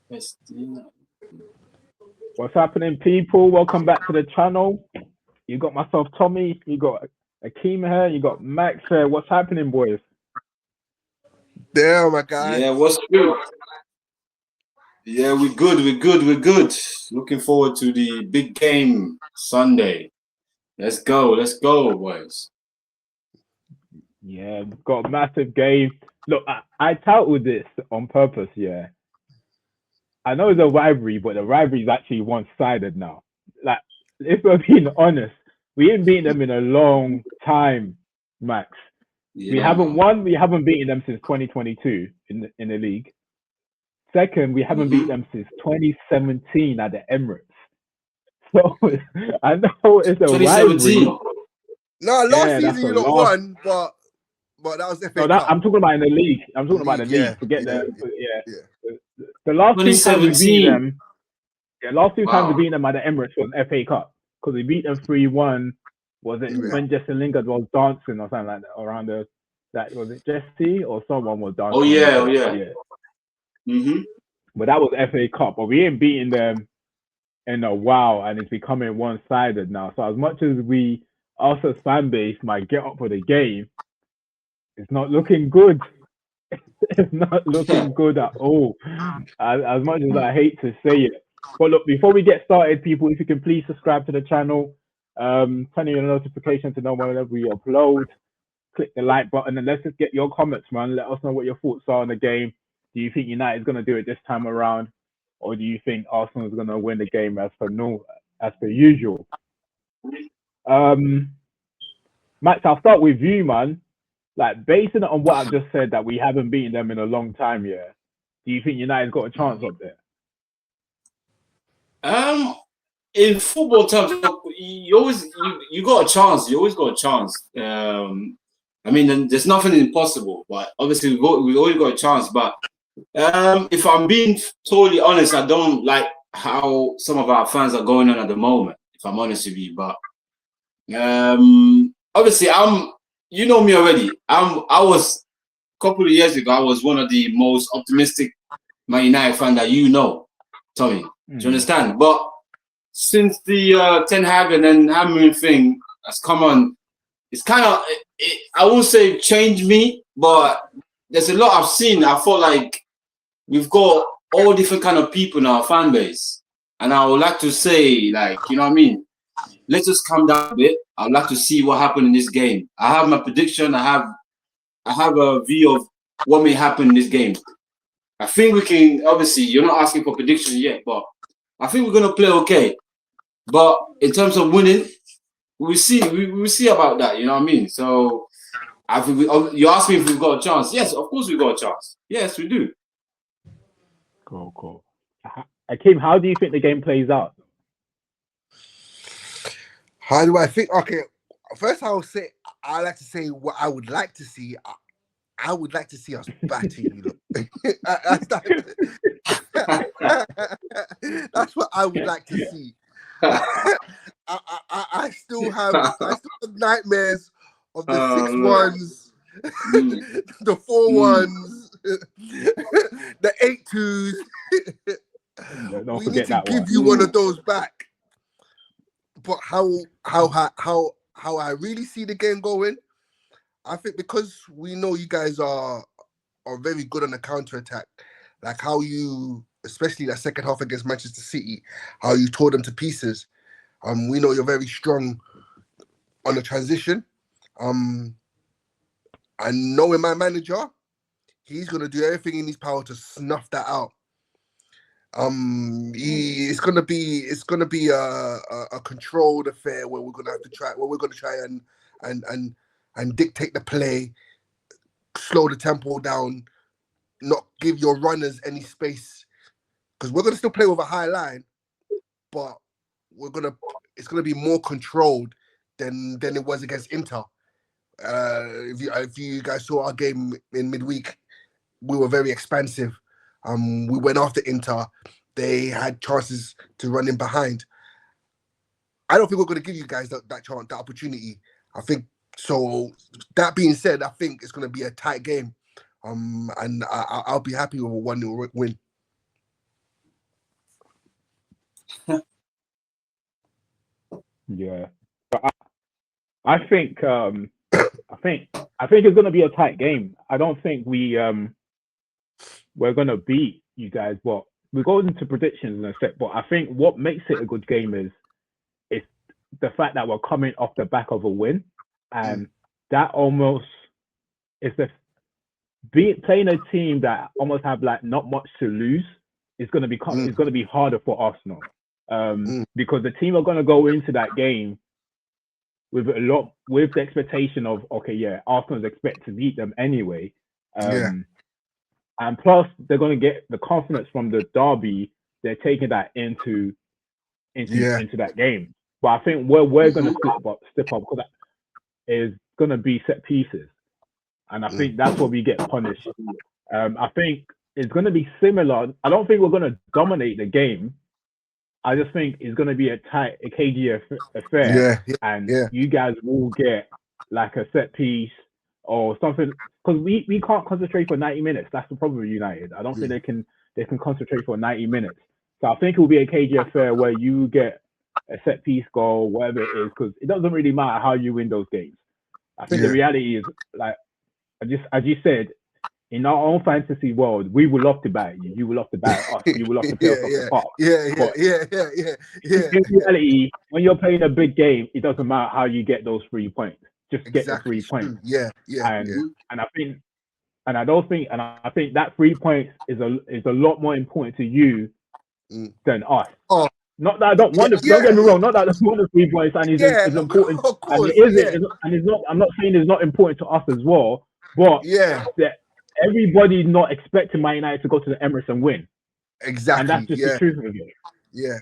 Yes. What's happening, people? Welcome back to the channel. You got myself, Tommy. You got Akeem here. You got Max here. What's happening, boys? There, my guy. Yeah, what's good? Yeah, we're good. We're good. We're good. Looking forward to the big game Sunday. Let's go. Let's go, boys. Yeah, we've got a massive game. Look, I titled this on purpose. Yeah, I know it's a rivalry, but the rivalry is actually one-sided now. Like, if we're being honest, we ain't beaten them in a long time, Max. We Yeah, haven't man. won. We haven't beaten them since 2022 in the league. Second, we haven't beat Mm-hmm. them since 2017 at the Emirates. So I know it's a rivalry. 2017. No, last Yeah, that's season a you lot loss. won, but that was No, FA that Cup. I'm talking about in the league. I'm talking about the League, league. yeah, Forget yeah, yeah. yeah. The last two times we beat 2017. them, yeah, last two times we Wow. beat them at the Emirates was FA Cup because we beat them 3-1. Was it Yeah. when Jesse Lingard was dancing or something like that around the that was it Jesse or someone was Oh dancing on the yeah. Oh pitch? yeah. Yeah, Mm-hmm. but that was FA Cup. But we ain't beating them in a while, and it's becoming one-sided now. So as much as we, us as fan base, might get up for the game, it's not looking good. It's not looking good at all. As much as I hate to say it. But look, before we get started, people, if you can please subscribe to the channel, turn on your notification to know whenever we upload. Click the like button, and let's just get your comments, man. Let us know what your thoughts are on the game. Do you think United's going to do it this time around, or do you think Arsenal's going to win the game as per usual? Um, Max, I'll start with you, man. Like basing it on what I've just said, that we haven't beaten them in a long time, yeah. Do you think United's got a chance up there? Um, in football terms, you got a chance. You always got a chance. I mean, there's nothing impossible, but obviously we always got a chance. But if I'm being totally honest, I don't like how some of our fans are going on at the moment. If I'm honest with you, but obviously you know me already. I was a couple of years ago. I was one of the most optimistic Man United fan that you know, Tommy. Do you Mm. understand? But since the Ten Hag and then hammering thing has come on, it's kind of I won't say changed me, but there's a lot I've seen. I feel like we've got all different kind of people in our fan base, and I would like to say, like, you know what I mean? Let's just calm down a bit. I'd like to see what happened in this game. I have my prediction. I have a view of what may happen in this game. I think we can. Obviously, you're not asking for prediction yet, but I think we're gonna play okay. But in terms of winning, we see. We see about that. You know what I mean? So I think you asked me if we've got a chance. Yes, of course we got a chance. Yes, we do. Cool, cool. Akeem, how do you think the game plays out? How do I think? Okay, first I like to say what I would like to see. I would like to see us batting. You know, that's what I would like to see. I still have nightmares of the six Lord. ones, the 4-1s, the 8-2s. Don't We need forget to that give one. you one of those back. But how I really see the game going, I think because we know you guys are very good on the counter attack, like how you, especially that second half against Manchester City, how you tore them to pieces. We know you're very strong on the transition. And knowing my manager, he's gonna do everything in his power to snuff that out. It's gonna be a controlled affair where we're gonna try and dictate the play, slow the tempo down, not give your runners any space, because we're gonna still play with a high line, but it's gonna be more controlled than it was against Inter. If you guys saw our game in midweek, we were very expansive. We went after Inter. They had chances to run in behind. I don't think we're going to give you guys that chance, that opportunity. I think so. That being said, I think it's going to be a tight game. And I'll be happy with a 1-0 win. Yeah, but I think it's gonna be a tight game. I don't think we're gonna beat you guys. But we go into predictions in a sec. But I think what makes it a good game is it's the fact that we're coming off the back of a win, and that almost is playing a team that almost have like not much to lose. It's gonna be harder for Arsenal because the team are gonna go into that game with the expectation of Arsenal's expect to beat them anyway. And plus they're gonna get the confidence from the derby. They're taking that into that game. But I think where we're gonna step up because is gonna be set pieces, and I think that's where we get punished. I think it's gonna be similar. I don't think we're gonna dominate the game. I just think it's going to be a cagey affair, and you guys will get like a set piece or something because we can't concentrate for 90 minutes. That's the problem with United. I don't think they can concentrate for 90 minutes. So I think it will be a cagey affair where you get a set piece goal, whatever it is, because it doesn't really matter how you win those games. I think the reality is, like as you said, in our own fantasy world, we would love to bat you. You would love to bat us. You would love to play us off the park. In reality, when you're playing a big game, it doesn't matter how you get those 3 points. Just get the 3 points. And I think that 3 points is a lot more important to you than us. Not that I don't want to. Don't get me wrong. Not that I want the 3 points, and it's important. And it is. And it's not. I'm not saying it's not important to us as well. But everybody's not expecting Man United to go to the Emirates and win. Exactly. And that's just the truth of it. Yeah.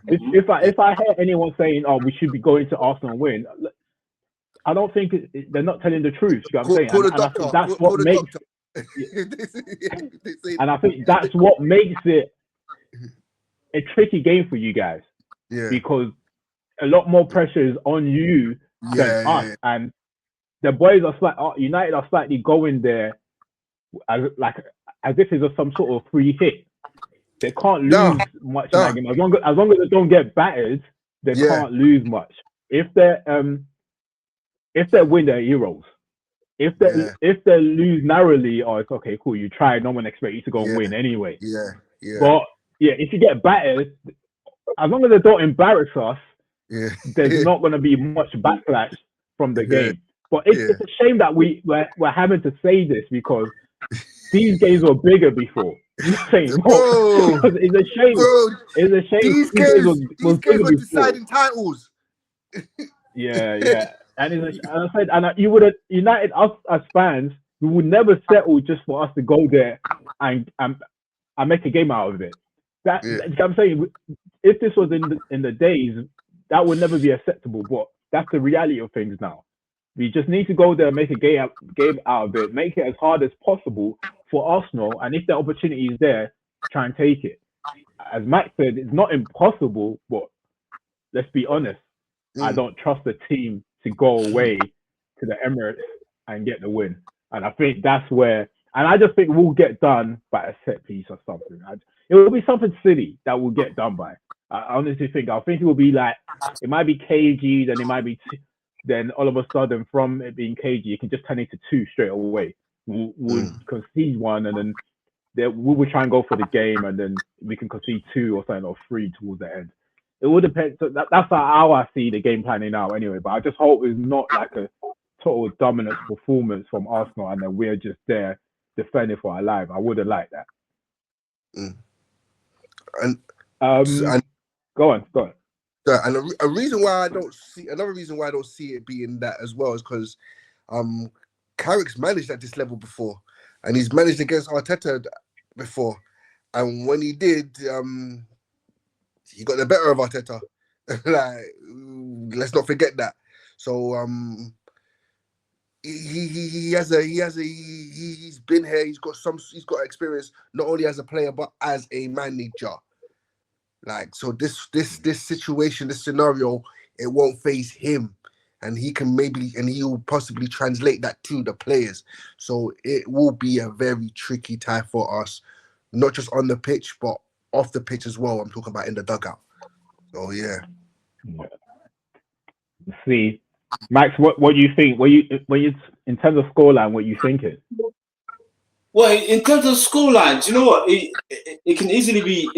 If I hear anyone saying, "Oh, we should be going to Arsenal and win," I don't think they're not telling the truth. You know what I'm saying? And I think that's what makes. And I think that's what makes it a tricky game for you guys. Yeah. Because a lot more pressure is on you than us, and the boys are United are slightly going there as if it's some sort of free hit. They can't lose much in that game. As long as they don't get battered, they can't lose much. If they win, they're heroes. If they lose narrowly, it's okay, cool. You tried. No one expects you to go and win anyway. But if you get battered, as long as they don't embarrass us, there's not going to be much backlash from the game. But it's a shame that we're having to say this because these games were bigger before. It's a shame. It's a shame. These games were deciding titles. And you would have United us as fans. We would never settle just for us to go there and make a game out of it. I'm saying, if this was in the days, that would never be acceptable. But that's the reality of things now. We just need to go there and make a game out of it, make it as hard as possible for Arsenal, and if the opportunity is there, try and take it. As Max said, it's not impossible, but let's be honest, I don't trust the team to go away to the Emirates and get the win. And I think that's where, and I just think we'll get done by a set piece or something. It will be something silly that we'll get done by. I honestly think it will be like, it might be KG, then it might be... Then all of a sudden, from it being cagey, it can just turn into 2 straight away. We'll concede 1, and then we will try and go for the game, and then we can concede 2 or something, or 3 towards the end. It will depend. So that's how I see the game planning now, anyway. But I just hope it's not like a total dominant performance from Arsenal, and then we're just there defending for our life. I wouldn't like that. And go on. And another reason why I don't see it being that as well is because Carrick's managed at this level before, and he's managed against Arteta before, and when he did, he got the better of Arteta. Let's not forget that. So he's been here. He's got experience not only as a player but as a manager. So this situation, this scenario, it won't face him, and he'll possibly translate that to the players. So it will be a very tricky tie for us, not just on the pitch, but off the pitch as well. I'm talking about in the dugout. So yeah. See, Max, what do you think? When you in terms of scoreline, what you thinking? Well, in terms of scorelines, you know what? It can easily be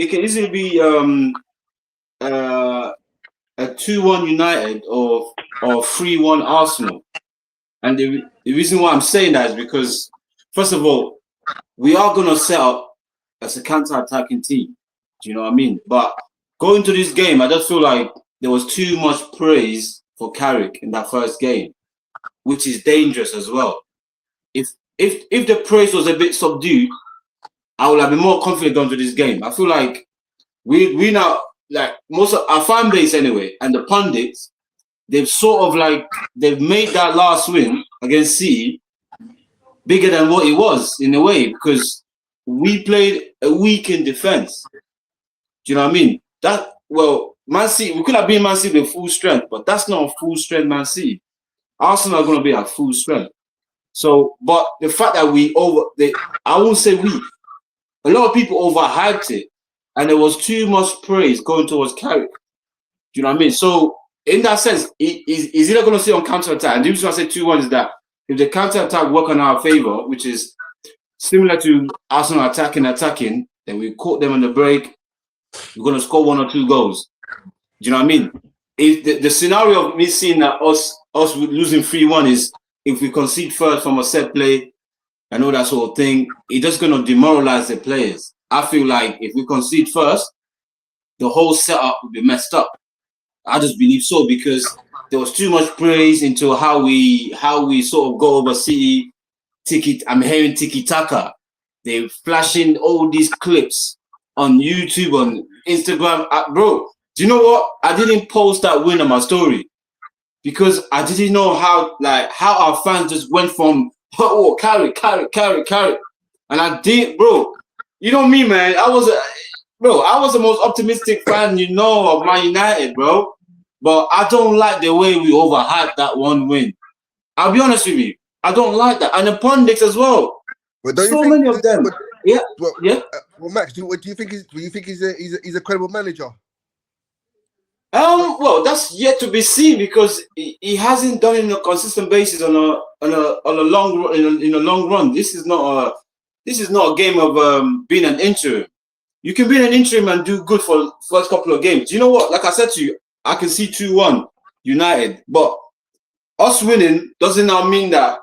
a 2-1 United or 3-1 Arsenal. And the reason why I'm saying that is because, first of all, we are going to set up as a counter-attacking team. Do you know what I mean? But going to this game, I just feel like there was too much praise for Carrick in that first game, which is dangerous as well. If the praise was a bit subdued, I would have been more confident going to this game. I feel like we now, like most of our fan base anyway, and the pundits, they've made that last win against City bigger than what it was in a way, because we played a weak in defense. Do you know what I mean? Man City, we could have been Man City with full strength, but that's not a full strength Man City. Arsenal are going to be at full strength. So, but the fact that I won't say we, a lot of people overhyped it, and there was too much praise going towards Carrick. Do you know what I mean? So, in that sense, is either going to see on counter-attack, and the reason I say 2-1 is that if the counter-attack work on our favour, which is similar to Arsenal attacking, then we caught them on the break, we're going to score 1 or 2 goals. Do you know what I mean? If the scenario of me seeing that us losing 3-1 is if we concede first from a set play and all that sort of thing, it's just going to demoralize the players. I feel like if we concede first, the whole setup will be messed up. I just believe so, because there was too much praise into how we sort of go over City. I'm hearing tiki-taka. They're flashing all these clips on YouTube, on Instagram. Bro, do you know what? I didn't post that win on my story because I didn't know how our fans just went from Carrick, and I did, bro. You know me, man. I was the most optimistic fan of Man United, bro. But I don't like the way we overhyped that one win. I'll be honest with you. I don't like that, and the pundits as well. But many of them. Yeah. Well, Max, do you think he's a credible manager? Well, that's yet to be seen, because he hasn't done it on a consistent basis on a long run. This is not a game of being an interim. You can be an interim and do good for the first couple of games. You know what? Like I said to you, I can see 2-1 United, but us winning doesn't now mean that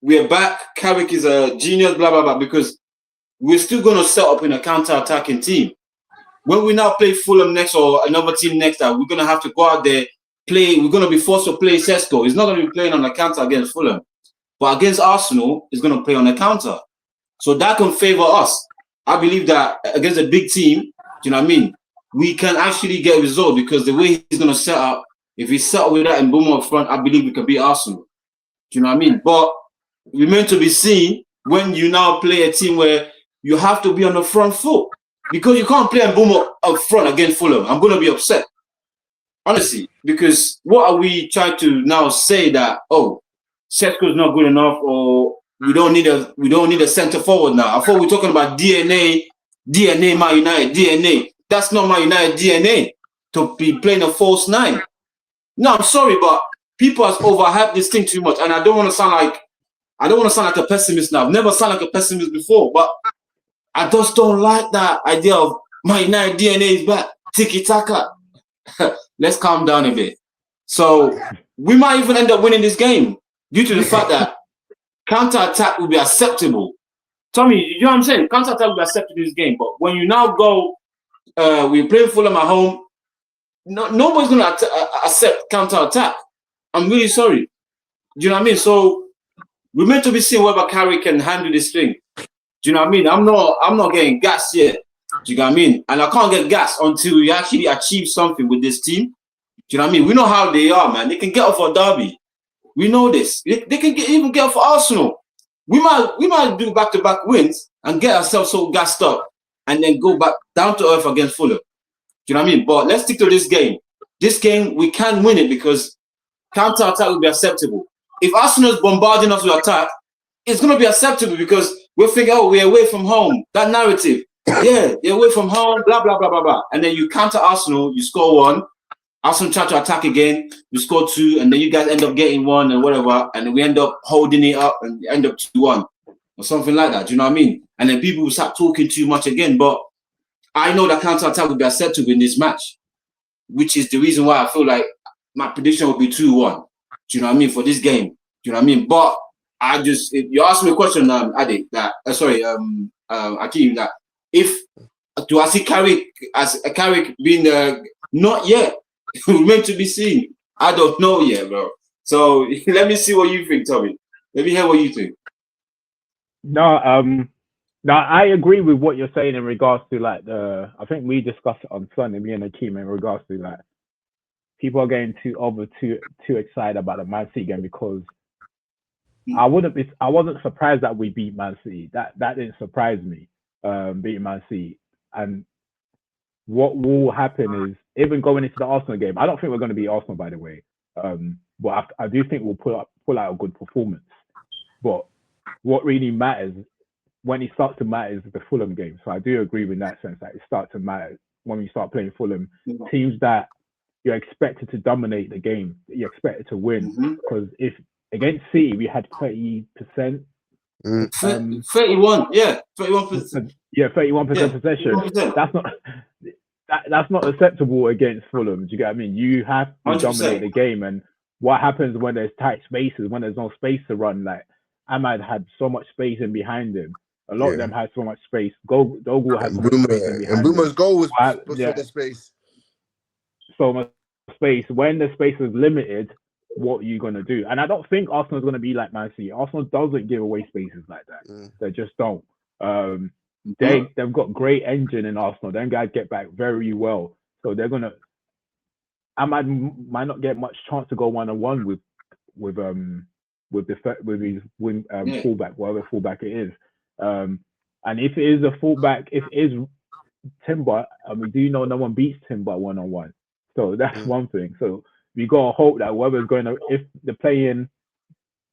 we're back. Carrick is a genius, blah blah blah, because we're still going to set up in a counter-attacking team. When we now play Fulham next or another team next, that we're going to have to go out there, play. We're going to be forced to play Sesko. He's not going to be playing on a counter against Fulham. But against Arsenal, he's going to play on a counter. So that can favour us. I believe that against a big team, do you know what I mean? We can actually get a result, because the way he's going to set up, if he set up with that and boom up front, I believe we can beat Arsenal. Do you know what I mean? But we're meant to be seen when you now play a team where you have to be on the front foot. Because you can't play and boom up front against Fulham. I'm going to be upset. Honestly, because what are we trying to now say that, Sesko's not good enough, or we don't need a centre forward now? I thought we were talking about DNA Man United, DNA. That's not Man United DNA to be playing a false 9. No, I'm sorry, but people have overhyped this thing too much, and I don't want to sound like a pessimist now. I've never sounded like a pessimist before, but I just don't like that idea of Man United DNA is back. Tiki-taka. Let's calm down a bit. So we might even end up winning this game due to the fact that counter-attack will be acceptable. Tommy, you know what I'm saying? Counter-attack will be acceptable in this game. But when you now go, we play Fulham at home, nobody's going to accept counter-attack. I'm really sorry. Do you know what I mean? So we're meant to be seeing whether Carrick can handle this thing. Do you know what I mean? I'm not getting gas yet. Do you know what I mean? And I can't get gas until we actually achieve something with this team. Do you know what I mean? We know how they are, man. They can get off for Derby. We know this. They can even get off for Arsenal. We might do back-to-back wins and get ourselves so gassed up and then go back down to earth against Fulham. Do you know what I mean? But let's stick to this game. This game, we can win it because counter-attack will be acceptable. If Arsenal is bombarding us with attack, it's going to be acceptable because we're thinking, we're away from home. That narrative. Yeah, they're away from home, blah, blah, blah, blah, blah. And then you counter Arsenal, you score one. Arsenal try to attack again, you score two, and then you guys end up getting one and whatever. And then we end up holding it up and end up 2-1 or something like that. Do you know what I mean? And then people will start talking too much again. But I know that counter attack will be accepted to win this match, which is the reason why I feel like my prediction will be 2-1. Do you know what I mean? For this game. Do you know what I mean? But I just, if you asked me a question, Adi, that, Akeem, that if, do I see Carrick as a Carrick being not yet? Meant to be seen. I don't know yet, bro. So let me see what you think, Tommy. Let me hear what you think. No, I agree with what you're saying in regards to like I think we discussed it on Sunday, me and Akeem, in regards to like people are getting too excited about the Man City game because I wasn't surprised that we beat Man City. That didn't surprise me, beating Man City. And what will happen is, even going into the Arsenal game, I don't think we're going to beat Arsenal, by the way. But I do think we'll pull out a good performance. But what really matters, when it starts to matter, is the Fulham game. So I do agree with that sense that it starts to matter when we start playing Fulham. Teams that you're expected to dominate the game, you're expected to win. Because if against City, we had 30%. 31, yeah, 31%. Yeah, 31% possession. 31%. That's not acceptable against Fulham. Do you get what I mean? You have to 100%. dominate the game. And what happens when there's tight spaces, when there's no space to run? Like Ahmad had so much space in behind him. A lot of them had so much space. Dogu had so much space in behind him. And Boomer's goal was for the space. So much space. When the space is limited, what are you going to do? And I don't think Arsenal's going to be like Man City. Arsenal doesn't give away spaces like that. They just don't. They've got great engine in Arsenal. Them guys get back very well. So they're going to... I might not get much chance to go one-on-one with his fullback, whatever fullback it is. And if it is a fullback, if it is Timber, and we do know no one beats Timber one-on-one. So that's one thing. So we got to hope that whoever's going to, if they're playing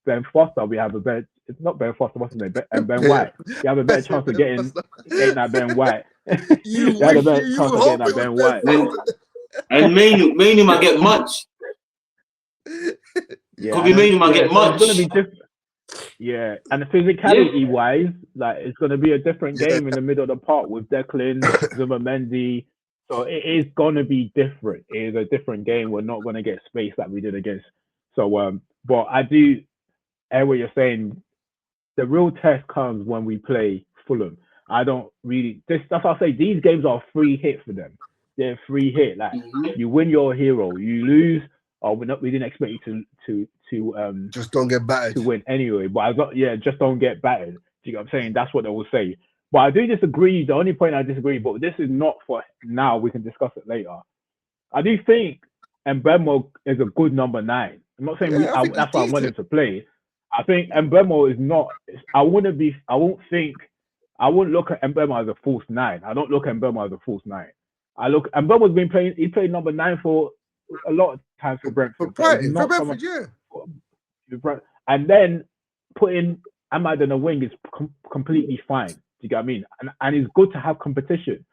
Ben Foster, we have a better, it's not Ben Foster, what's his name? Ben White. You have a better chance of getting that Ben White. You have a better chance of getting that Ben White. And Mainoo might get much. Kobbie Mainoo might get much. It's going to be different. Yeah, and physicality wise, like it's going to be a different game in the middle of the park with Declan, Zubimendi. So it is going to be different. It is a different game. We're not going to get space like we did against. So, but I do hear what you're saying. The real test comes when we play Fulham. I don't really. That's what I say. These games are a free hit for them. They're a free hit. Like you win your hero, you lose. Oh, we didn't expect you to just don't get battered to win anyway. But just don't get battered. Do you know what I'm saying? That's what they will say. But I do disagree. The only point I disagree, but this is not for now. We can discuss it later. I do think Mbemo is a good number 9. I'm not saying that's why I want him to play. I think Mbemo is not. I wouldn't look at Mbemo as a false 9. I don't look at Mbemo as a false 9. Mbemo's been playing. He played number 9 for a lot of times for Brentford. And then putting Ahmad in a wing is completely fine. Do you get what I mean? And it's good to have competition.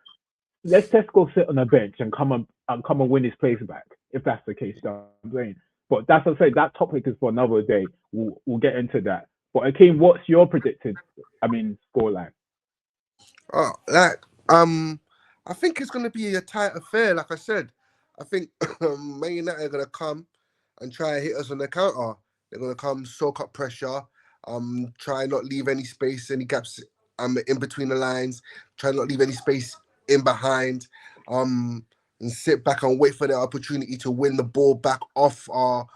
Let's just go sit on the bench and come and win his place back, if that's the case. I'm saying. But that's what I say. That topic is for another day. We'll get into that. But Akeem, what's your predicted? Scoreline. I think it's going to be a tight affair. Like I said, I think Man United are going to come and try and hit us on the counter. They're going to come soak up pressure, try not leave any space, any gaps in between the lines, try not leave any space in behind, and sit back and wait for their opportunity to win the ball back off our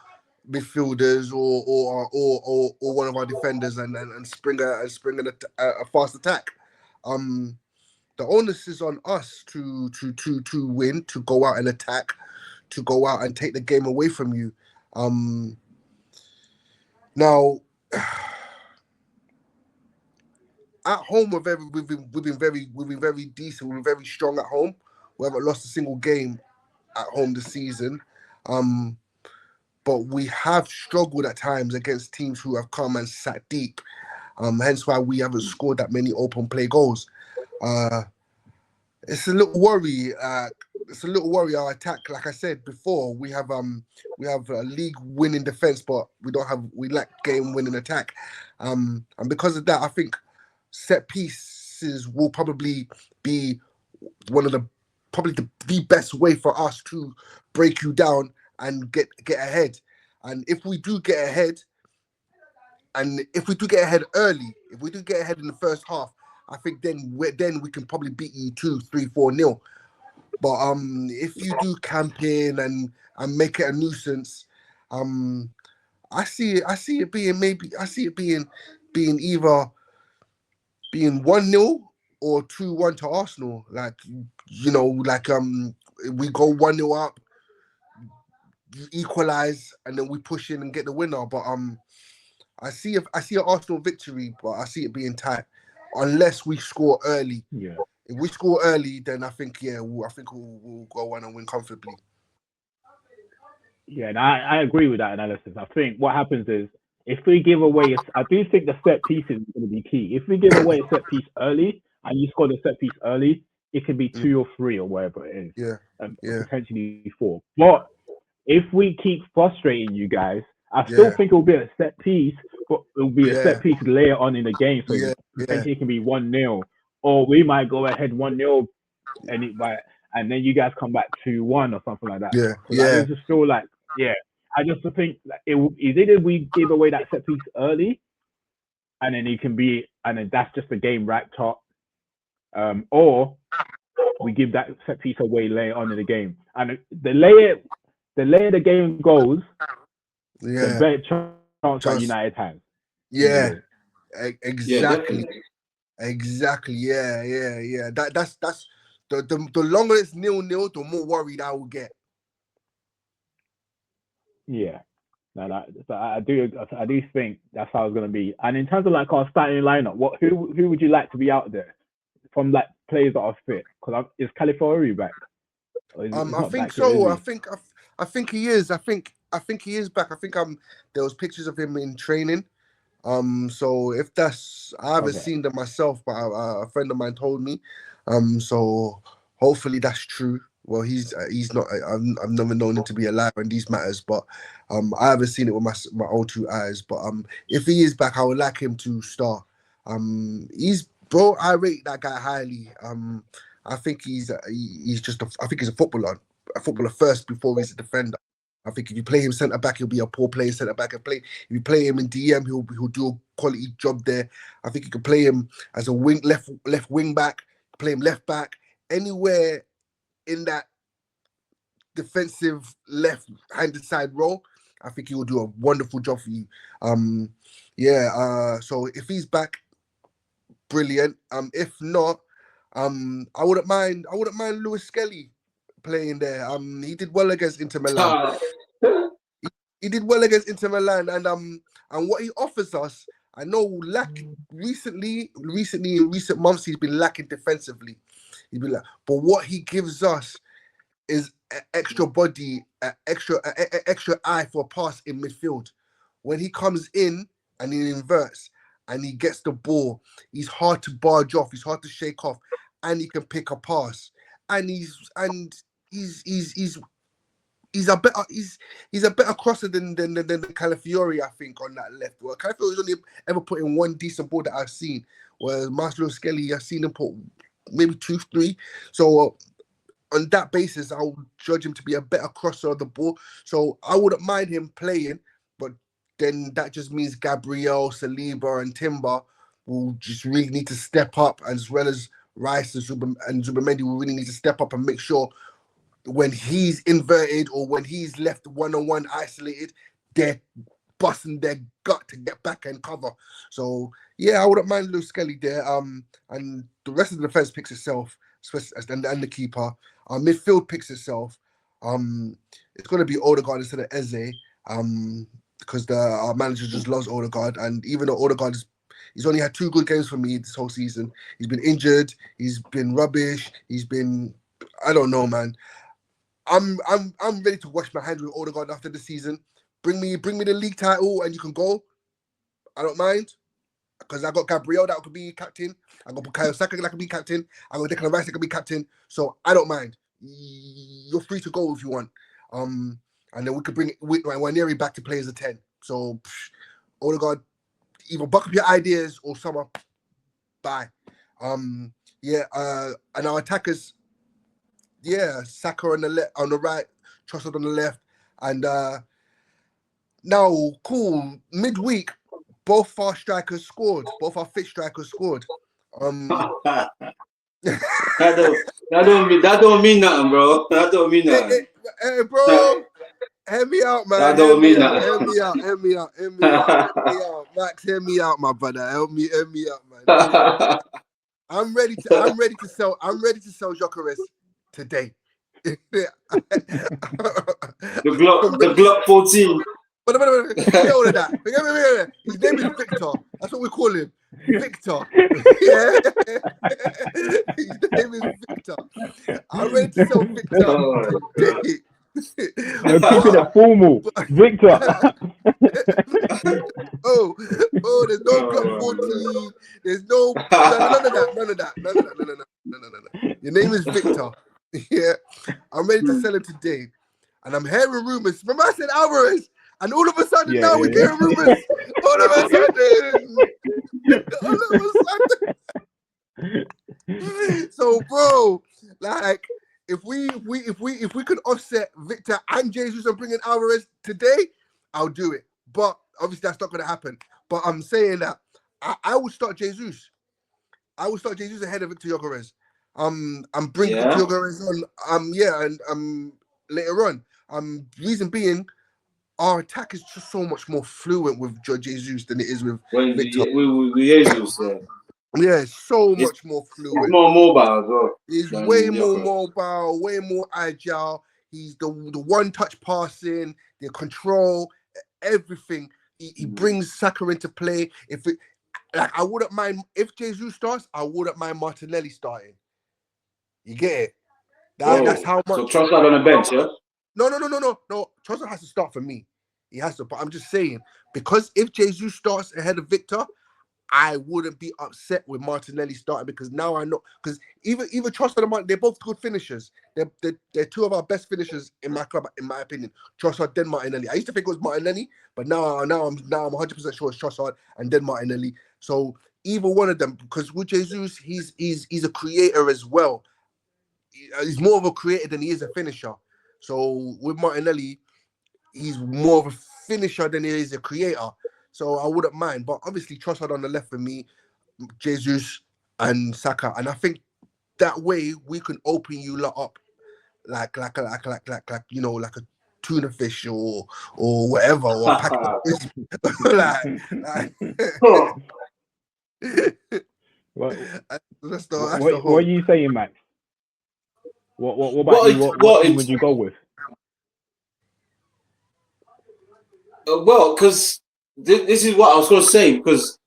midfielders or one of our defenders and spring a fast attack. The onus is on us to win, to go out and attack, to go out and take the game away from you. Now, at home we've been very decent. We've been very strong at home. We haven't lost a single game at home this season. But we have struggled at times against teams who have come and sat deep. Hence why we haven't scored that many open play goals. It's a little worry. It's a little worry. Our attack, like I said before, we have a league winning defense, but we lack game winning attack. And because of that, I think set pieces will probably be one of the best way for us to break you down and get ahead. And if we do get ahead, early, if we do get ahead in the first half, I think then we can probably beat you 2-3-4-0. But if you do camp in and make it a nuisance, I see it being either being 1-0 or 2-1 to Arsenal. Like we go 1-0 up, you equalize, and then we push in and get the winner. But I see an Arsenal victory, but I see it being tight unless we score early. Yeah. If we score early, then I think we'll go on and win comfortably. Yeah, and I agree with that analysis. I think what happens is if we give away, I do think the set piece is going to be key. If we give away a set piece early and you score the set piece early, it can be 2 or 3 or whatever it is. Yeah. Potentially 4. But if we keep frustrating you guys, I still think it will be a set piece, but it will be a set piece later on in the game. So potentially it can be 1-0. Or we might go ahead 1-0 and then you guys come back 2-1 or something like that. I just feel like, I just think that is either we give away that set piece early and then that's just the game wrapped up, or we give that set piece away later on in the game. And the later the game goes, the better chance that United has. Yeah, exactly. Exactly. Yeah. That's the longer it's 0-0, the more worried I will get. Yeah. No, so I do think that's how it's gonna be. And in terms of like our starting lineup, who would you like to be out there from like players that are fit? Because is California back? I think so. I think he is. I think he is back. I think there was pictures of him in training. So if I haven't seen them myself, but a friend of mine told me. So hopefully that's true. Well, he's not. I've never known him to be a liar in these matters, but I haven't seen it with my own 2 eyes. But if he is back, I would like him to start. I rate that guy highly. I think he's just I think he's a footballer first before he's a defender. I think if you play him centre back, he'll be a poor player centre back. If you play him in DM, he'll do a quality job there. I think you can play him as a left wing back, play him left back, anywhere in that defensive left-handed side role. I think he will do a wonderful job for you. So if he's back, brilliant. If not, I wouldn't mind Lewis Skelly playing there. He did well against Inter Milan. He did well against Inter Milan, and what he offers us, I know recently in recent months he's been lacking defensively. But what he gives us is extra body, extra eye for a pass in midfield. When he comes in and he inverts and he gets the ball, he's hard to barge off, he's hard to shake off, and he can pick a pass. And he's a better crosser than Calafiori, I think, on that left. Well, Calafiori's only ever put in 1 decent ball that I've seen. Whereas Marcelo Skelly, I've seen him put maybe 2, 3. So on that basis, I would judge him to be a better crosser of the ball. So I wouldn't mind him playing, but then that just means Gabriel, Saliba, and Timber will just really need to step up, as well as Rice and Zubimendi will really need to step up and make sure when he's inverted or when he's left one-on-one isolated, they're busting their gut to get back and cover. So yeah, I wouldn't mind Lewis Skelly there. And the rest of the defense picks itself, and the keeper. Our midfield picks itself. It's going to be Odegaard instead of Eze. Because our manager just loves Odegaard, and even though Odegaard he's only had 2 good games for me this whole season. He's been injured. He's been rubbish. I don't know, man. I'm ready to wash my hands with Odegaard after the season. Bring me the league title and you can go. I don't mind. because I got Gabriel that could be captain. I got Bukayo Saka that could be captain. I got Declan Rice that could be captain. So I don't mind. You're free to go if you want. And then we could bring Waneri back to play as a 10. So Odegaard, either buck up your ideas or summer. Bye. And our attackers, Saka on the right, Trossard on the left, and now cool. Midweek, both our strikers scored. Both our fit strikers scored. that don't mean nothing, bro. That don't mean nothing. Hey, bro. Hear me out, man. That don't mean nothing. Hear me out. Max, hear me out, my brother. Help me out, man. I'm ready to sell Gyökeres today. the Glock 14. Forget all of that. His name is Victor. That's what we call him. Victor. Yeah. His name is Victor. I'm ready to sell Victor today. You're keeping it formal, Victor. There's no Glock 14. There's none of that. No. Your name is Victor. Yeah, I'm ready to sell it today, and I'm hearing rumors. Remember I said Alvarez, and all of a sudden now we're hearing rumors. All of a sudden. So, bro, like. If we could offset Victor and Jesus and bring in Alvarez today, I'll do it. But obviously that's not going to happen. But I'm saying that I would start Jesus. I would start Jesus ahead of Victor Gyökeres. I'm bringing Victor Gyökeres on. And later on. Reason being, our attack is just so much more fluent with Jesus than it is with Victor. With Jesus. Yeah, it's so much more fluid. It's more mobile as well. He's way more mobile, way more agile. He's the one-touch passing, the control, everything. He brings Saka into play. I wouldn't mind if Jesus starts. I wouldn't mind Martinelli starting. You get it? That's how much. So Trossard on the bench, yeah? No. Trossard has to start for me. He has to. But I'm just saying, because if Jesus starts ahead of Victor, I wouldn't be upset with Martinelli starting, because now I know, because even Trossard and Martinelli, they're both good finishers. They're two of our best finishers in my club, in my opinion. Trossard, then Martinelli. I used to think it was Martinelli, but now I'm 100% sure it's Trossard and then Martinelli. So either one of them, because with Jesus, he's a creator as well. He's more of a creator than he is a finisher. So with Martinelli, he's more of a finisher than he is a creator. So I wouldn't mind, but obviously Trossard on the left for me, Jesus and Saka, and I think that way we can open you lot up like like a tuna fish or whatever, or a pack of fish. What are you saying, Max? What about you? What team would you go with? Well, because this is what I was going to say, because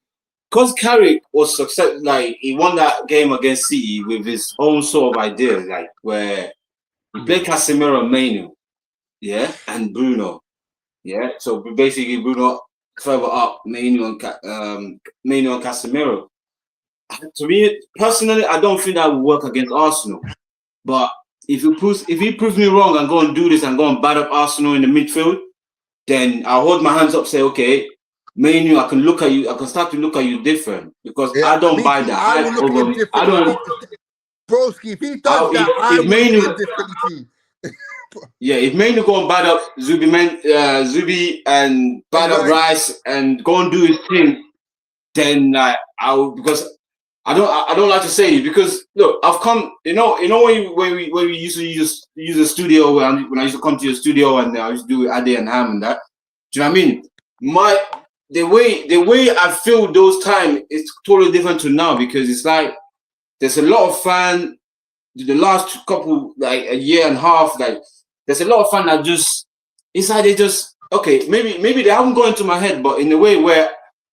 Carrick was success, like he won that game against City with his own sort of idea, like where he played Casemiro and Mainoo, and Bruno, So basically, Bruno further up, Mainoo and Casemiro. To me personally, I don't think that would work against Arsenal. But if he proves me wrong and go and do this and go and bat up Arsenal in the midfield, then I'll hold my hands up, say, okay, Mainoo, I can look at you. I can start to look at you different, because I don't buy that. I don't. Broski, if he does I will look at differently. If Mainoo go and bat up Zubi and bat up Rice and go and do his thing, then because I don't like to say it, because look, I've come, when we used to use the studio, when I used to come to your studio and I used to do Ade and Ham and that. Do you know what I mean? The way I feel those times is totally different to now, because it's like there's a lot of fun. The last couple, like a year and a half, like there's a lot of fun that just, it's like they just, okay, maybe they haven't gone into my head, but in a way where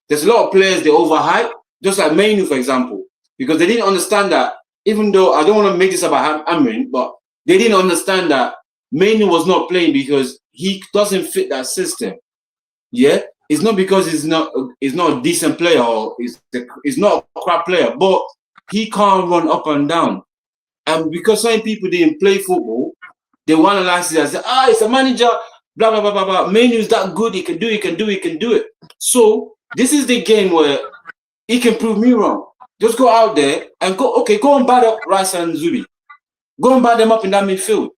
there's a lot of players they overhype, just like Mainoo, for example, because they didn't understand that, even though I don't want to make this about Amrin, but they didn't understand that Mainoo was not playing because he doesn't fit that system. It's it's not because he's not a decent player or he's not a crap player, but he can't run up and down. And because some people didn't play football, they want to analyze it and say, it's a manager, blah, blah, blah, blah, blah. Mainoo's that good, he can do it. So this is the game where he can prove me wrong. Just go out there and go and bad up Rice and Zubi. Go and bad them up in that midfield.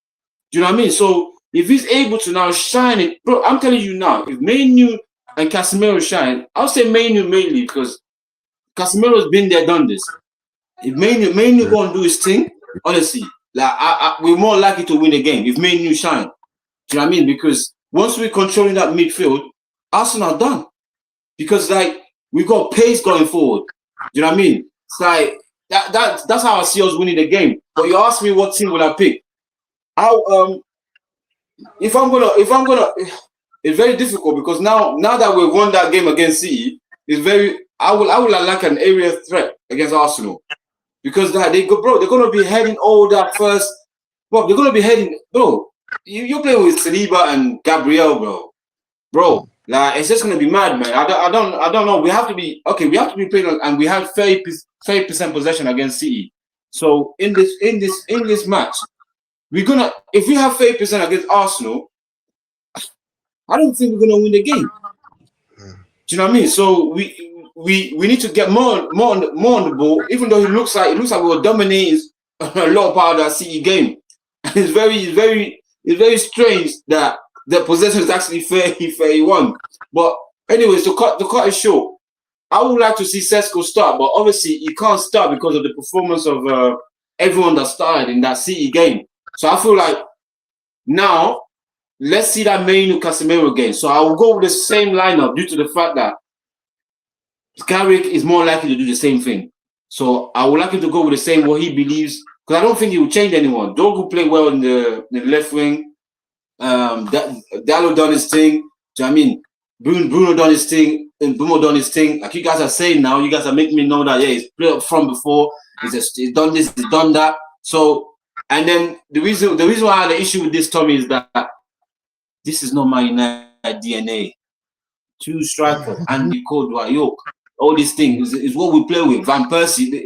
Do you know what I mean? So if he's able to now shine it, bro, I'm telling you now, if Mainoo and Casemiro shine, I'll say Mainoo mainly because Casemiro's been there, done this. If Mainoo go and do his thing, honestly, like we're more likely to win the game if Mainoo shine. Do you know what I mean? Because once we're controlling that midfield, Arsenal are done. Because like we got pace going forward. Do you know what I mean? It's like that's how I see us winning the game. But you ask me what team will I pick? If I'm gonna, it's very difficult because now that we've won that game against City, it's very. I would like an area threat against Arsenal because they're gonna be heading all that first. Well, they're gonna be heading, bro. You're playing with Saliba and Gabriel, bro. Like it's just gonna be mad, man. I don't know. We have to be playing, and we have 30% possession against City. So in this match, if we have 30% against Arsenal, I don't think we're gonna win the game. Do you know what I mean? So we need to get more on the ball, even though it looks like we were dominating a lot of part of that City game. It's very strange that the possession is actually 31. But anyways, to cut it short, I would like to see Sesko start, but obviously he can't start because of the performance of everyone that started in that City game. So I feel like now let's see that Mainoo Casemiro game. So I will go with the same lineup due to the fact that Carrick is more likely to do the same thing. So I would like him to go with the same what he believes, because I don't think he will change anyone. Dogu play well in the left wing. Dallo done his thing. Do you know what I mean? Bruno done his thing, and Bruno done his thing. Like you guys are saying now, you guys are making me know that he's played up front before. He's done this, he's done that. So, and then the reason why I had an issue with this, Tommy, is that this is not my United DNA. Two strikers, Andy Cole, Dwight York, all these things is what we play with. Van Persie,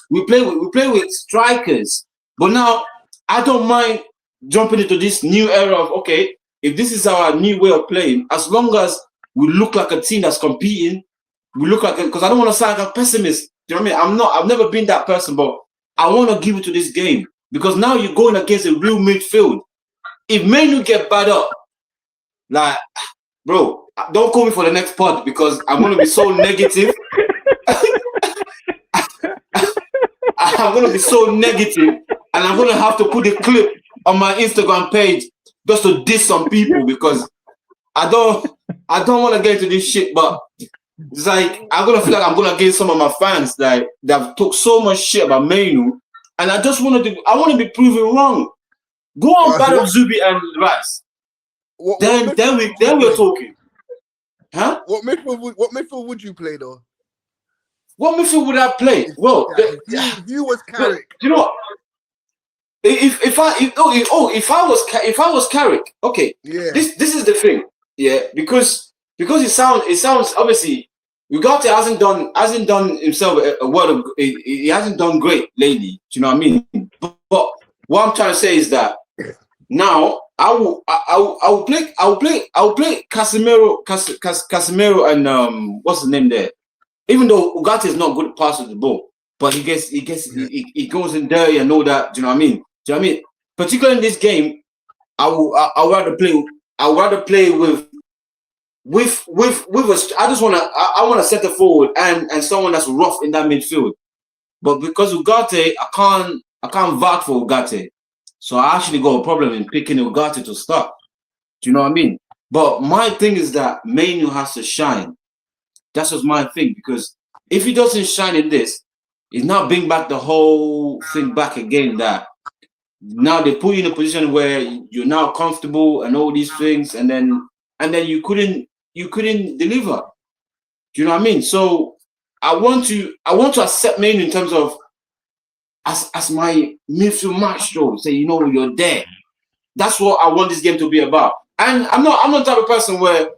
we play with strikers. But now I don't mind jumping into this new era of if this is our new way of playing, as long as we look like a team that's competing, we look like, because I don't want to sound like a pessimist. Do you know what I mean? I've never been that person, but I want to give it to this game because now you're going against a real midfield. If Mainoo get bad up, like, bro, don't call me for the next pod because I'm going to be so negative. I'm going to be so negative, and I'm going to have to put a clip on my Instagram page just to diss some people because I don't want to get into this shit, but it's like I'm gonna feel like I'm gonna get some of my fans that have talked so much shit about Mainoo, and I want to be proven wrong. Go on, battle Zubi and Rice. Then we're talking, huh? What midfield would you play though? What midfield would I play? Well, if you was Carrick, you know what? If I was Carrick, okay. Yeah. This is the thing, yeah, because it sounds obviously Ugarte hasn't done himself a word of, he hasn't done great lately. Do you know what I mean? But what I'm trying to say is that now I will play Casemiro and what's the name there? Even though Ugarte is not good at passing the ball, but he goes in dirty and all that. Do you know what I mean? Do you know what I mean? Particularly in this game, I would rather play with I want to set the forward and someone that's rough in that midfield. But because Ugarte, I can't vouch for Ugarte. So I actually got a problem in picking Ugarte to start. Do you know what I mean? But my thing is that Mainoo has to shine. That's just my thing, because if he doesn't shine in this, he's now bring back the whole thing back again, that now they put you in a position where you're now comfortable and all these things, and then you couldn't deliver. Do you know what I mean? So I want to accept Mainoo in terms of as my midfield maestro. Say, you're there. That's what I want this game to be about. And I'm not the type of person where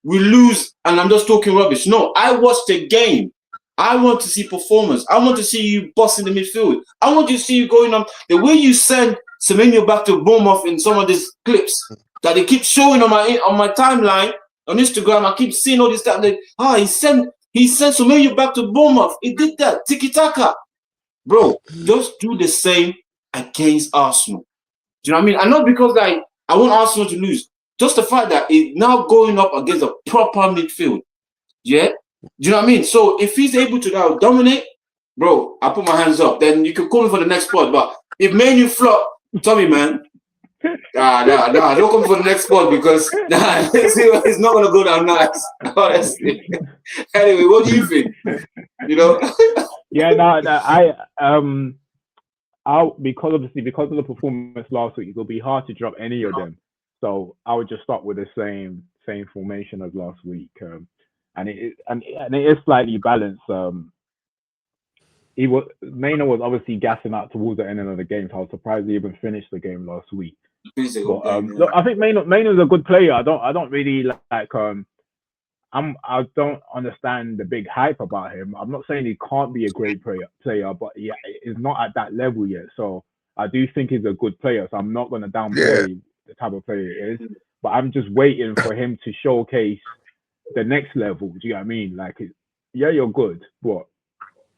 we lose and I'm just talking rubbish. No, I watched the game. I want to see performance. I want to see you bossing the midfield. I want to see you going on. The way you send Semenyo back to Bournemouth in some of these clips that they keep showing on my timeline on Instagram. I keep seeing all this stuff. He sent Semenyo back to Bournemouth. He did that. Tiki-taka. Bro, just do the same against Arsenal. Do you know what I mean? And not because I want Arsenal to lose. Just the fact that it's now going up against a proper midfield. Yeah? Do you know what I mean? So if he's able to now dominate, bro, I put my hands up. Then you can call me for the next spot. But if Mainoo flop, tell me, man. Don't come for the next spot because it's not gonna go down nice. Honestly. Anyway, what do you think? You know? Because of the performance last week, it'll be hard to drop any of them. So I would just start with the same formation as last week. And it is slightly balanced. Mainoo was obviously gassing out towards the end of the game, so I was surprised he even finished the game last week. Look, I think Mainoo's a good player. I don't really like I don't understand the big hype about him. I'm not saying he can't be a great player, but yeah, he's not at that level yet. So I do think he's a good player. So I'm not going to downplay the type of player he is. But I'm just waiting for him to showcase the next level. Do you know what I mean? Like, you're good, but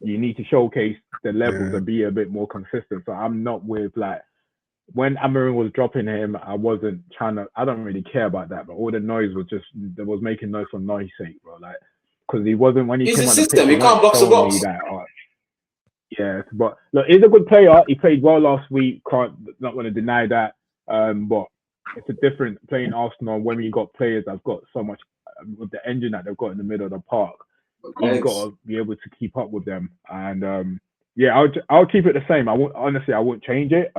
you need to showcase the levels and be a bit more consistent. So I'm not with when Emirates was dropping him, I don't really care about that, but all the noise was making noise for noise sake, bro. Like, because he wasn't, when he he's came a on system, the pitch, he can't box the box. But look, he's a good player. He played well last week. Not going to deny that. But it's a different playing Arsenal when you got players that've got so much with the engine that they've got in the middle of the park. You've got to be able to keep up with them. And I'll keep it the same. I won't change it.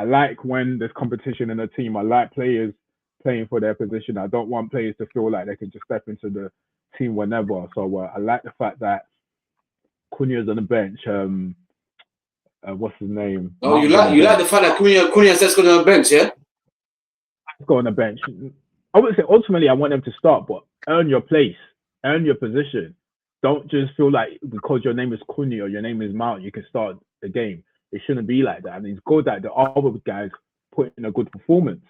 I like when there's competition in the team. I like players playing for their position. I don't want players to feel like they can just step into the team whenever. So I like the fact that Cunha's on the bench. What's his name? Oh, you like the fact that Cunha says going on the bench, yeah? Go on the bench. I would say ultimately I want them to start, but earn your place, earn your position. Don't just feel like because your name is Cunha or your name is Mount, you can start the game. It shouldn't be like that. And it's good that the other guys put in a good performance.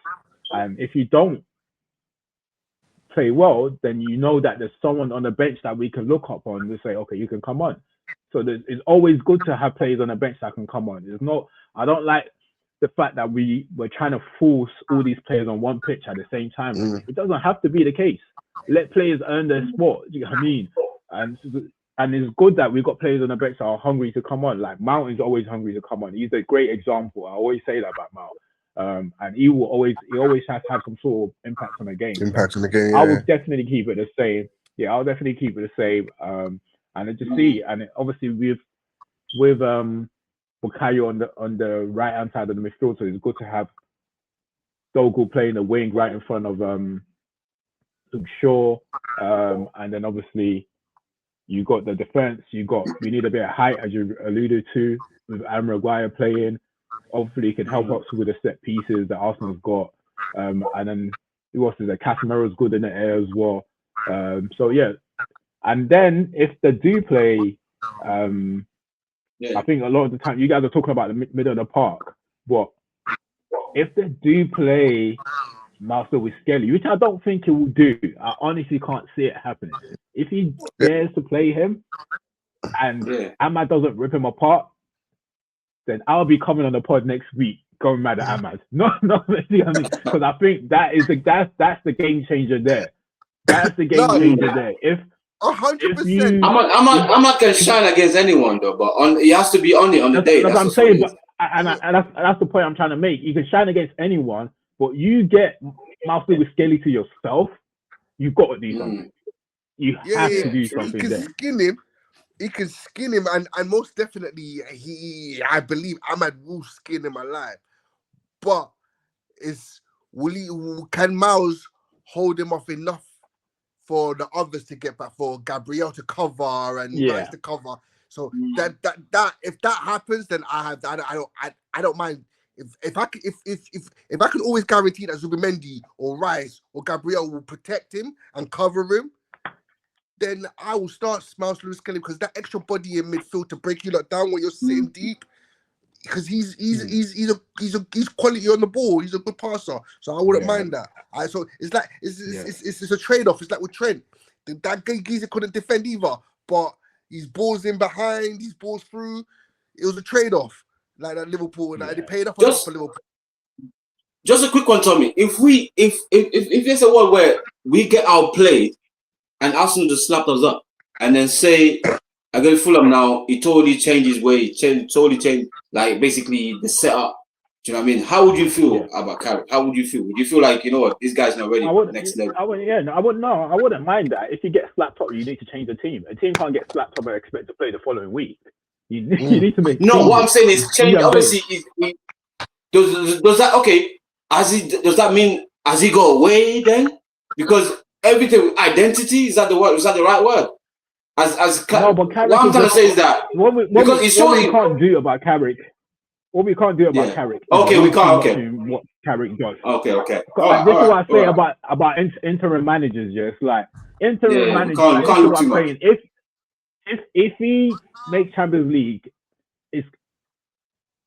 And if you don't play well, then you know that there's someone on the bench that we can look up on and say, okay, you can come on. So it's always good to have players on the bench that can come on. I don't like the fact that we're trying to force all these players on one pitch at the same time. It doesn't have to be the case. Let players earn their spot. Do you know what I mean? And it's good that we've got players on the bench that are hungry to come on. Like Mount is always hungry to come on. He's a great example. I always say that about Mount. And he always has to have some sort of impact on the game. I will definitely keep it the same. Yeah, I'll definitely keep it the same. And I just see, and obviously with Bukayo on the right hand side of the midfield, so it's good to have Dogu playing the wing right in front of Luke Shaw, and then obviously you got the defense. You need a bit of height, as you alluded to, with Aaron Maguire playing. Hopefully, he can help us with the set pieces that Arsenal's got. And then who else is there? Casemiro's good in the air as well. So yeah. And then if they do play, I think a lot of the time you guys are talking about the middle of the park, but if they do play Marcel with Skelly, which I don't think he will do, I honestly can't see it happening. If he dares to play him and Ahmad doesn't rip him apart, then I'll be coming on the pod next week going mad at Ahmad. No, because I think that's the game changer there. That's the game changer there. If 100%. Ahmad can shine against anyone though, but he has to be on it on the day. That's what I'm saying. But that's the point I'm trying to make. You can shine against anyone, but you get Marcel with Skelly to yourself, you've got to do something. You have to do something there. He can skin him, and most definitely I believe Ahmad will skin him alive. But can Miles hold him off enough for the others to get back, for Gabriel to cover and Rice to cover? So that if that happens, then I don't mind if I can always guarantee that Zubimendi or Rice or Gabriel will protect him and cover him, then I will start Miles Lewis Kelly because that extra body in midfield to break you lot down when you're sitting deep. Because he's quality on the ball. He's a good passer, so I wouldn't mind that. So it's like it's a trade off. It's like with Trent, that geezer couldn't defend either, but his balls in behind, his balls through. It was a trade off, like that Liverpool, and they paid off a lot for Liverpool. Just a quick one, Tommy. If there's a world where we get outplayed and Arsenal just slapped us up, and then say against Fulham now, he totally changed his way, totally changed, like basically the setup. Do you know what I mean? How would you feel about Carrick? How would you feel? Would you feel like, you know what, this guy's not ready for the next level? I wouldn't mind that. If you get slapped up, you need to change the team. A team can't get slapped up and expect to play the following week. You need to make. No, what I'm saying is change. Obviously, does that does that mean has he got away then? Because everything, identity, is that the word? Is that the right word? No, but Carrick, what I'm trying to say is that what we can't do about Carrick. What we can't do about Carrick. Okay, we can't. Okay, what Carrick does. Okay. This is what I say about interim managers. Yeah, it's like interim managers. Can't look too much. If he makes Champions League, it's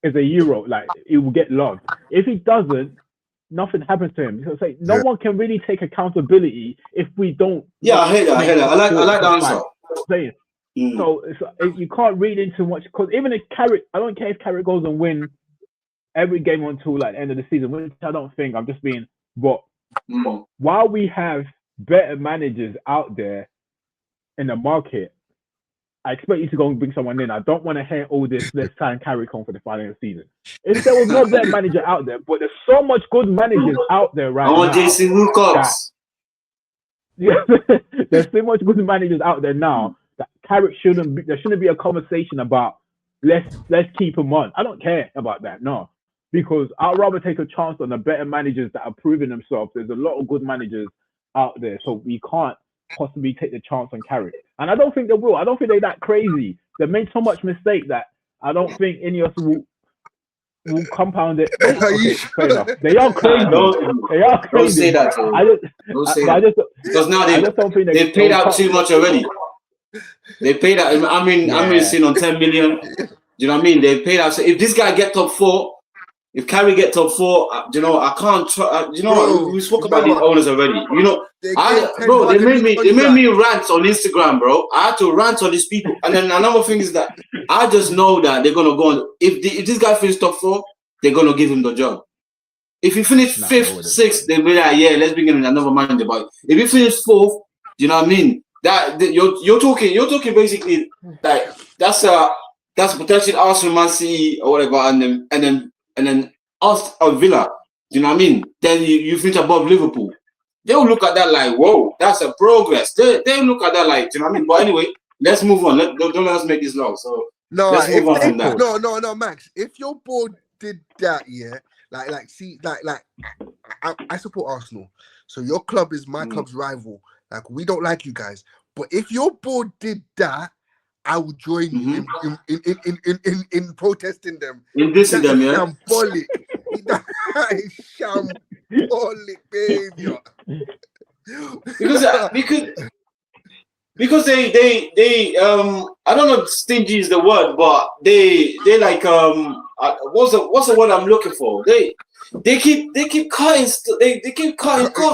a Euro. Like, he will get loved. If he doesn't, nothing happens to him. So it's like no one can really take accountability if we don't. Yeah, I hear that. I like the answer. Saying. So you can't read into much, because even if Carrick, I don't care if Carrick goes and win every game until like the end of the season, which I don't think. I'm just being, but while we have better managers out there in the market, I expect you to go and bring someone in. I don't want to hear all this. Let's try and carry on for the final season. If there was no better manager out there, but there's so much good managers out there right now. Jason Wilcox. There's so much good managers out there now that Carrick there shouldn't be a conversation about let's keep him on. I don't care about that, no. Because I'd rather take a chance on the better managers that are proving themselves. There's a lot of good managers out there, so we can't possibly take the chance on Carrick. And I don't think they will. I don't think they're that crazy. They made so much mistake that I don't think any of us will compound it. Okay, fair enough. They are crazy. They are crazy. Don't say that. Because now they've paid out too much already. They paid out. I'm sitting on 10 million. Do you know what I mean? They paid out. So if this guy get top 4, if Carrick get top 4, I can't try. We spoke about these owners already. They made me rant on Instagram, bro. I had to rant on these people. And then another thing is that I just know that they're gonna go on. If this guy finishes top 4, they're gonna give him the job. If he finish 5th, 6th, they'll be like, yeah, let's bring in another manager. But if he finish 4th, do you know what I mean? That you're talking basically like that's potentially Arsenal, Man City, or whatever, and then us or Villa. Do you know what I mean? Then you finish above Liverpool. They'll look at that like, whoa, that's a progress. They'll look at that like, do you know what I mean? But anyway, let's move on. Don't let us make this long. So let's move on from that. No, Max. If your board did that, I support Arsenal. So your club is my club's rival. Like, we don't like you guys. But if your board did that, I would join you in protesting them. In dissing them, yeah? Shambolic. That is shambolic behavior. Because they I don't know if stingy is the word, but they like what's the word I'm looking for? They keep cutting costs.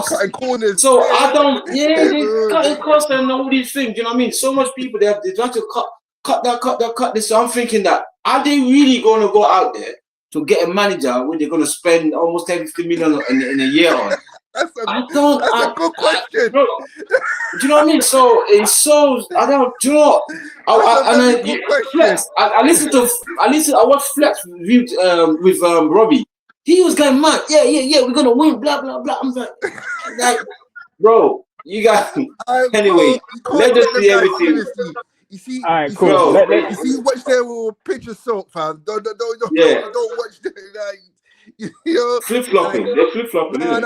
Cutting corners. So I don't they cutting costs and all these things. You know what I mean? So much people they try to cut this. So I'm thinking that, are they really going to go out there to get a manager when they're going to spend almost 10-15 million in a year on? That's a good question. Bro, do you know what I mean? So it's so I don't. Do you know? I watched Flex with Robbie. He was going mad. Yeah. We're gonna win. Blah blah blah. I'm like, bro, you got. Anyway, let us see everything. You see, all right, cool. You see, watch their picture salt, fam. Don't watch the like. Flip-flopping. They're flip-flopping. No.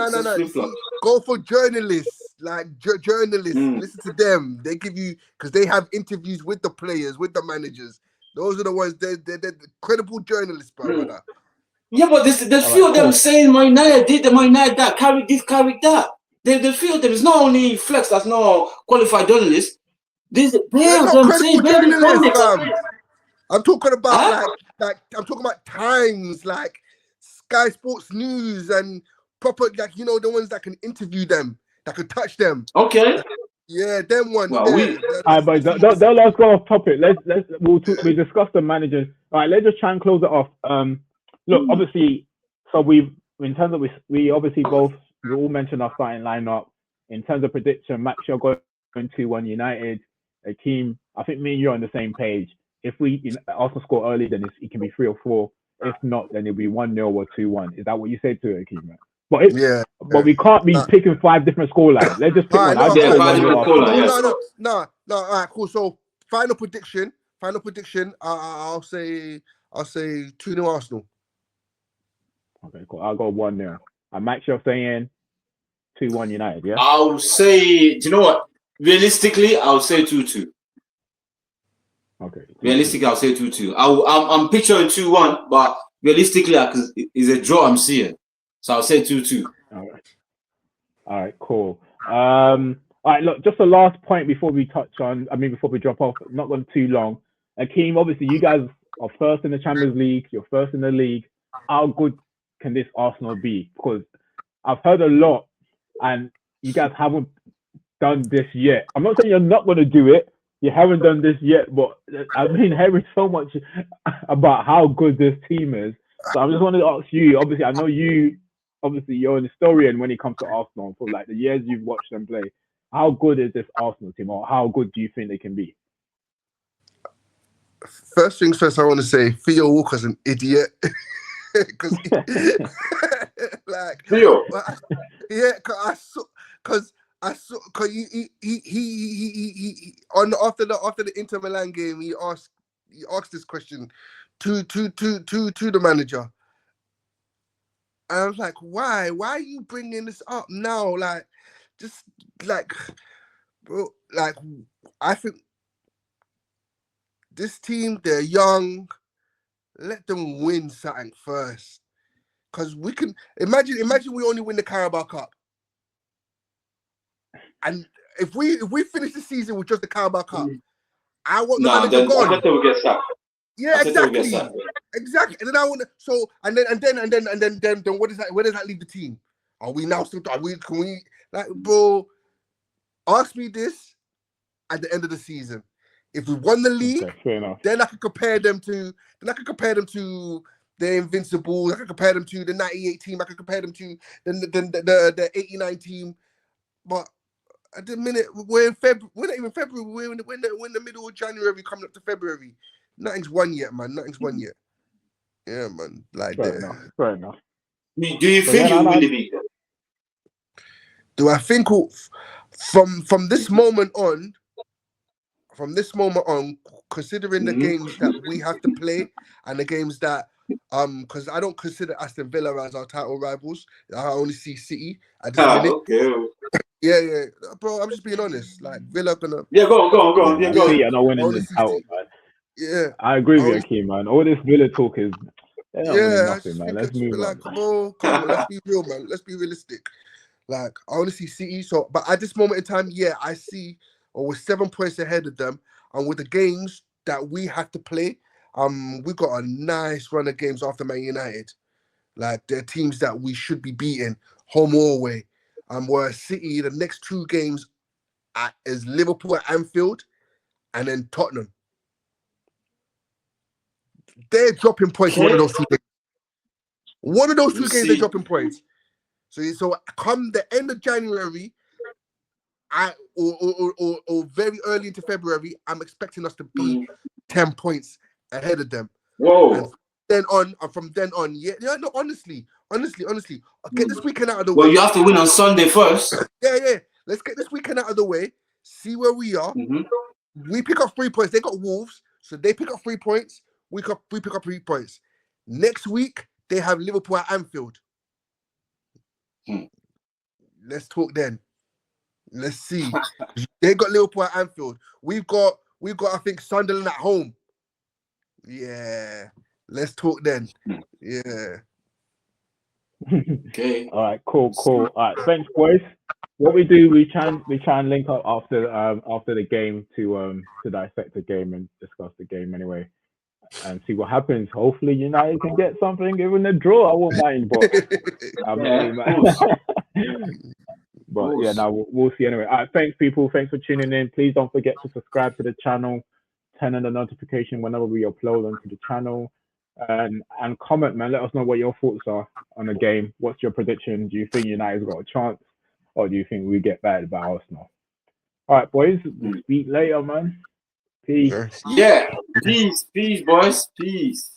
Go for journalists. Like journalists. Listen to them. They give you, because they have interviews with the players, with the managers. Those are the ones. They're credible journalists, brother. Yeah, but there's All few right, of them cool. saying Man United did the Man United that, Carrick this, Carrick that. The few of them. It's not only Flex that's not qualified journalist. There's They're bare of not them saying credible bare the journalists, comics. fam. I'm talking about Huh? like I'm talking about Times, like Sky Sports News, and proper, like, you know, the ones that can interview them, that can touch them. Okay. Yeah, them ones Well, there. All right, but let's go off topic. We discuss the managers. All right, let's just try and close it off. Look, obviously, so in terms of we obviously we all mentioned our starting lineup. In terms of prediction, Max, you're going 2-1 United. Akeem, I think me and you're on the same page. If we Arsenal score early, then it can be 3 or 4. If not, then it'll be 1-0 or 2-1. Is that what you said to it, Akeem? Man? But we can't be picking 5 different scorelines. Let's just pick All one. right, I'll just yeah, go 5 different 1-0 caller, Arsenal. yeah. no. All right, cool. So final prediction. I'll say 2-0 Arsenal. Okay, cool. I'll go 1-0. And Max, you're saying 2-1 United, yeah? I'll say, do you know what? Realistically, I'll say 2-2. Okay. Realistically, I'll say 2-2. I'm picturing 2-1, but realistically, it's a draw I'm seeing. So I'll say 2-2. All right, cool. All right, look, just the last point before we before we drop off, not going too long. Akeem, obviously, you guys are first in the Champions League. You're first in the league. How good can this Arsenal be? Because I've heard a lot, and you guys haven't done this yet. I'm not saying you're not going to do it. You haven't done this yet, but I've been hearing so much about how good this team is. So I just wanted to ask you, obviously, I know you're an historian when it comes to Arsenal for like the years you've watched them play. How good is this Arsenal team, or how good do you think they can be? First things first, I want to say Theo Walker's an idiot. Because like Theo. Yeah, because he after the Inter Milan game, he asked this question to the manager, and I was like, why are you bringing this up now? Like, just like, bro, like, I think this team, they're young. Let them win something first, because we can imagine we only win the Carabao Cup. And if we finish the season with just the Carabao Cup, I want the manager gone. I think we'll get sacked. Yeah, exactly. And then I want to. And then what does that? Where does that leave the team? Are we now still? Can we? Like, bro, ask me this at the end of the season. If we won the league, then I could compare them to. The Invincibles. I could compare them to the '98 team. I could compare them to the '89 team. But at the minute, we're in February. We're not even February. We're in the middle of January, coming up to February. Nothing's won yet, man. Nothing's won yet. Yeah, man. Like Fair enough. Do you think you'll win the league? Do I think from this moment on, considering the games that we have to play and the games that because I don't consider Aston Villa as our title rivals. I only see City at this minute. Okay. Yeah, bro. I'm just being honest. Like, Villa gonna. Yeah, go on. Yeah, go on. City are not winning the title, man. Yeah, I agree with you, man. All this Villa talk is they're not winning I nothing, just man. think Let's move on. Bro, come on, let's be real, man. Let's be realistic. Like, I only see City. So, but at this moment in time, yeah, I see. We're 7 points ahead of them, and with the games that we have to play, we got a nice run of games after Man United. Like, they're teams that we should be beating, home or away. Whereas City, the next 2 games is Liverpool at Anfield, and then Tottenham. They're dropping points in one of those 2 games. One of those 2 games, they're dropping points. So come the end of January, or very early into February, I'm expecting us to be 10 points ahead of them. Whoa. And from then on, no, honestly, get this weekend out of the way. Well, you have to win on Sunday first. Yeah. Let's get this weekend out of the way. See where we are. We pick up 3 points. They got Wolves, so they pick up 3 points. We pick up 3 points. Next week they have Liverpool at Anfield. Let's talk then. Let's see. They got Liverpool at Anfield. We've got I think Sunderland at home. Yeah. Let's talk then. Yeah. Okay. All right, cool. All right, thanks, boys. What we do, we try and link up after the game to dissect the game and discuss the game anyway, and see what happens. Hopefully, United can get something. Even a draw, I won't mind, but I'm not really mad. But yeah, now we'll see anyway. All right, thanks, people. Thanks for tuning in. Please don't forget to subscribe to the channel, turn on the notification whenever we upload onto the channel, and comment, man. Let us know what your thoughts are on the game. What's your prediction? Do you think United's got a chance, or do you think we get battered by Arsenal? All right, boys. We'll speak later, man. Peace. Yeah. Peace, boys. Peace.